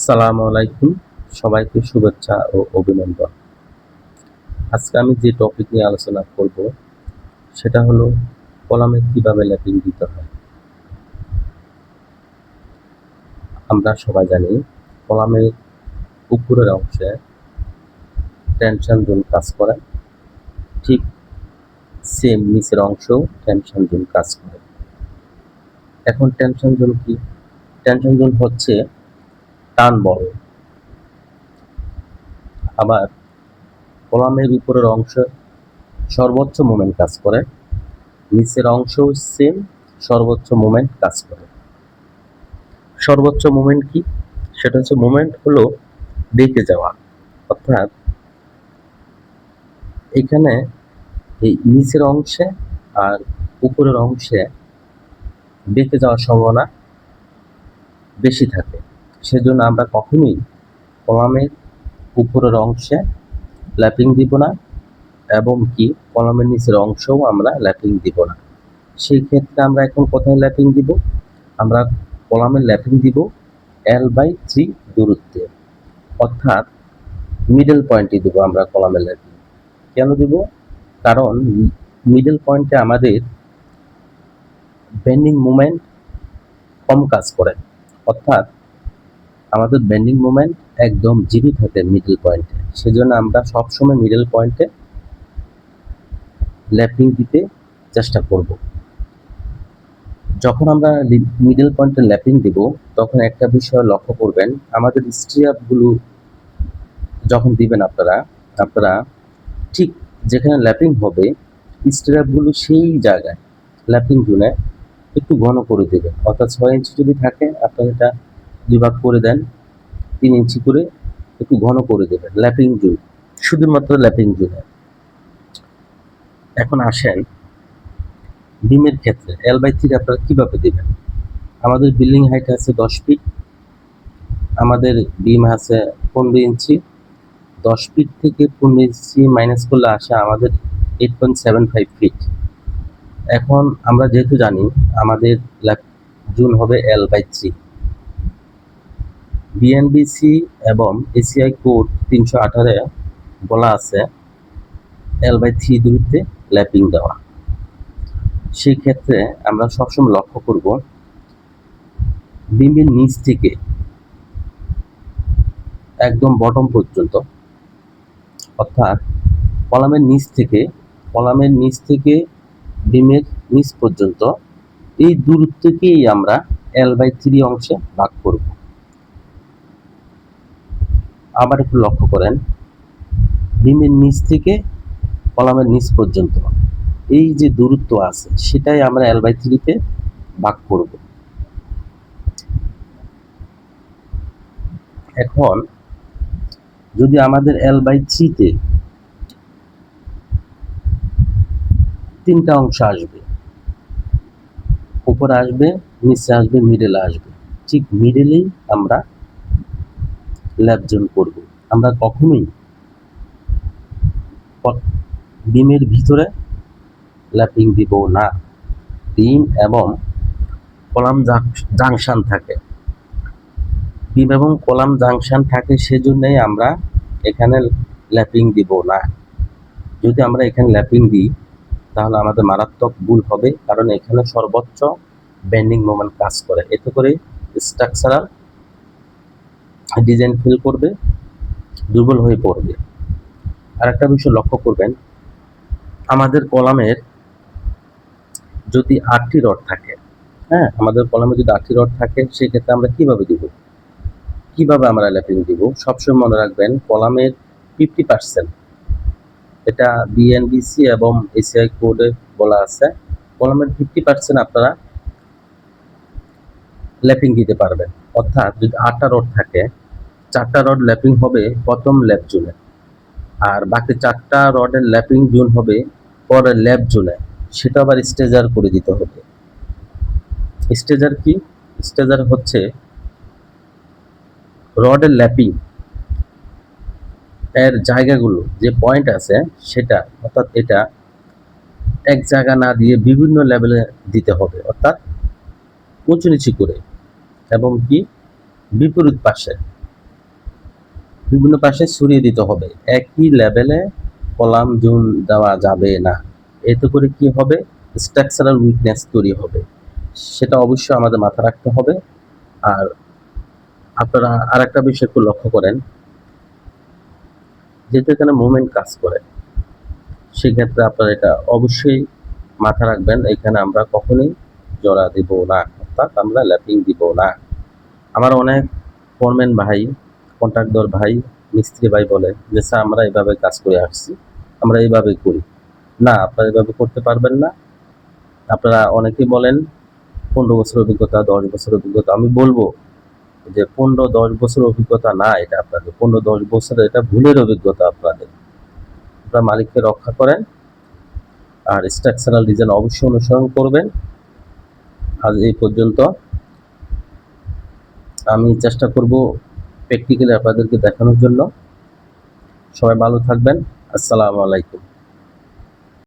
আসসালামু আলাইকুম, সবাইকে শুভেচ্ছা ও অভিনন্দন। আজকে আমি যে টপিক নিয়ে আলোচনা করব সেটা হলো কলামে কিভাবে ল্যাপিং দিতে হয়। আমরা সবাই জানি কলামের উপরের অংশে টেনশন জোন কাজ করে, ঠিক সেম নিচের অংশেও টেনশন জোন কাজ করে। এখন টেনশন জোন কি? টেনশন জোন হচ্ছে টান বল। আবার কলামের উপরের অংশে সর্বোচ্চ মোমেন্ট কাজ করে, নিচের অংশও সেম সর্বোচ্চ মোমেন্ট কাজ করে। সর্বোচ্চ মোমেন্ট কি? সেটা হচ্ছে মোমেন্ট হলো বেঁকে যাওয়া, অর্থাৎ এখানে এই নিচের অংশে আর উপরের অংশে বেঁকে যাওয়ার সম্ভাবনা বেশি থাকে। সেজন্য আমরা কখনোই কলামের উপরের অংশে ল্যাপিং দিব না, এবং কি কলামের নিচের অংশেও আমরা ল্যাপিং দিব না। সেই ক্ষেত্রে আমরা এখন কোথায় ল্যাপিং দিব? আমরা কলামের ল্যাপিং দিব L/3 দূরত্বে, অর্থাৎ মিডল পয়েন্টে দিব আমরা কলামের ল্যাপিং। কেন দিব? কারণ মিডল পয়েন্টে আমাদের বেন্ডিং মুভমেন্ট কম কাজ করে, অর্থাৎ আমাদের বেন্ডিং মুভমেন্ট একদম জিরো থাকে মিডল পয়েন্টে। সেজন্য আমরা সবসময় মিডল পয়েন্টে ল্যাপিং দিতে চেষ্টা করব। যখন আমরা মিডল পয়েন্টে ল্যাপিং দিব তখন একটা বিষয় লক্ষ্য করবেন, আমাদের স্ট্রিপগুলো যখন দিবেন আপনারা ঠিক যেখানে ল্যাপিং হবে স্ট্রিপগুলো সেই জায়গায় ল্যাপিং জোনে একটু ঘন করে দেবেন। অর্থাৎ 6 ইঞ্চি যদি থাকে আপনারা এটা 2 ভাগ করে দেন, 3 ইঞ্চি করে একটু ঘন করে দেবেন ল্যাপিং জোন, শুধুমাত্র ল্যাপিং জোনে। এখন আসেন বিমের ক্ষেত্রে L/3 আপনারা কিভাবে দেবেন। আমাদের বিল্ডিং হাইট আছে 10 ফিট, আমাদের বিম আছে 15 ইঞ্চি। 10 ফিট থেকে 15 ইঞ্চি মাইনাস করলে আসে আমাদের 8.75 ফিট। এখন আমরা যেহেতু জানি আমাদের জোন হবে L/3, বিএনবিসি এবং এসিআই কোড 318 বলা আছে L/3 দূরত্বে ল্যাপিং দেওয়া। সেই ক্ষেত্রে আমরা সবসময় লক্ষ্য করব বিমের নিচ থেকে একদম বটম পর্যন্ত, অর্থাৎ কলামের নিচ থেকে বিমের নিচ পর্যন্ত এই দূরত্বকেই আমরা L/3 অংশে ভাগ করব। আবার একটু লক্ষ্য করেন, বিমের নিচ থেকে কলামের নিচ পর্যন্ত এই যে দূরত্ব আছে সেটাই আমরা L/3 তে ভাগ করব। এখন যদি আমাদের L/3 তে 3টা অংশ আসবে, উপরে আসবে, নিচে আসবে, মিডলে আসবে, ঠিক মিডলেই আমরা ল্যাপ জোন করব। আমরা কখনোই বিমের ভিতরে ল্যাপিং দিব না। বিম এবং কলাম জাংশন থাকে, বিম এবং কলাম জাংশন থাকে, সেজন্যই আমরা এখানে ল্যাপিং দিব না। যদি আমরা এখানে ল্যাপিং দিই তাহলে আমাদের মারাত্মক ভুল হবে, কারণ এখানে সর্বোচ্চ বেন্ডিং মোমেন্ট কাজ করে। এতে করে স্ট্রাকচারাল ডিজাইন ফেল করবে, দুর্বল হয়ে পড়বে। আর একটা বিষয় লক্ষ্য করবেন, আমাদের কলামের যদি 8টি রড থাকে, আমাদের কলামে যদি 8টি রড থাকে, সেক্ষেত্রে আমরা কিভাবে আমরা ল্যাপিং দিব? সবসময় মনে রাখবেন কলামের 50%, এটা বিএনবিসি এবং এসিআই কোডে বলা আছে, কলামের 50% আপনারা ল্যাপিং দিতে পারবেন। অর্থাৎ যদি 8টা রড থাকে, 4টা রড ল্যাপিং হবে প্রথম ল্যাপ জোনে, আর বাকি 4টা রডের ল্যাপিং জোন হবে পরের ল্যাপ জোনে। সেটা আবার স্টেজার করে দিতে হবে। স্টেজার কি? স্টেজার হচ্ছে রডের ল্যাপিং এর জায়গাগুলো, যে পয়েন্ট আছে সেটা, অর্থাৎ এটা এক জায়গা না দিয়ে বিভিন্ন লেভেলে দিতে হবে, অর্থাৎ উঁচু নিচু করে, এবং কি বিপরীত পাশে বিভিন্ন পাশে ছড়িয়ে দিতে হবে, একই লেভেলে কলাম জোন দেওয়া যাবে না। এতে করে কি হবে, স্ট্রাকচারাল উইকনেস তৈরি হবে, সেটা অবশ্যই আমাদের মাথায় রাখতে হবে। আর আপনারা আরেকটা বিষয় একটু লক্ষ্য করেন, যেহেতু এখানে মুভমেন্ট কাজ করে, সেক্ষেত্রে আপনারা এটা অবশ্যই মাথায় রাখবেন, এখানে আমরা কখনোই জোড়া দিব না, অর্থাৎ আমরা ল্যাপিং দিব না। আমার অনেক ফোরম্যান ভাই, কন্ট্রাক্টর ভাই, মিস্ত্রি ভাই বলে যে স্যার আমরা এইভাবে কাজ করে আসছি, আমরা এইভাবেই করি। না, আপনারা এভাবে করতে পারবেন না। আপনারা অনেকেই বলেন 15 বছর অভিজ্ঞতা, 10 বছর অভিজ্ঞতা। আমি বলবো যে 15-10 বছর অভিজ্ঞতা না, এটা আপনাদের 15-10 বছর এটা ভুলের অভিজ্ঞতা আপনাদের। আপনারা মালিককে রক্ষা করেন আর স্ট্রাকচারাল ডিজাইন অবশ্যই অনুসরণ করবেন। আজ এই পর্যন্ত। আমি চেষ্টা করব প্র্যাকটিক্যালি আপনাদেরকে দেখানোর জন্য। সবাই ভালো থাকবেন। আসসালামু আলাইকুম।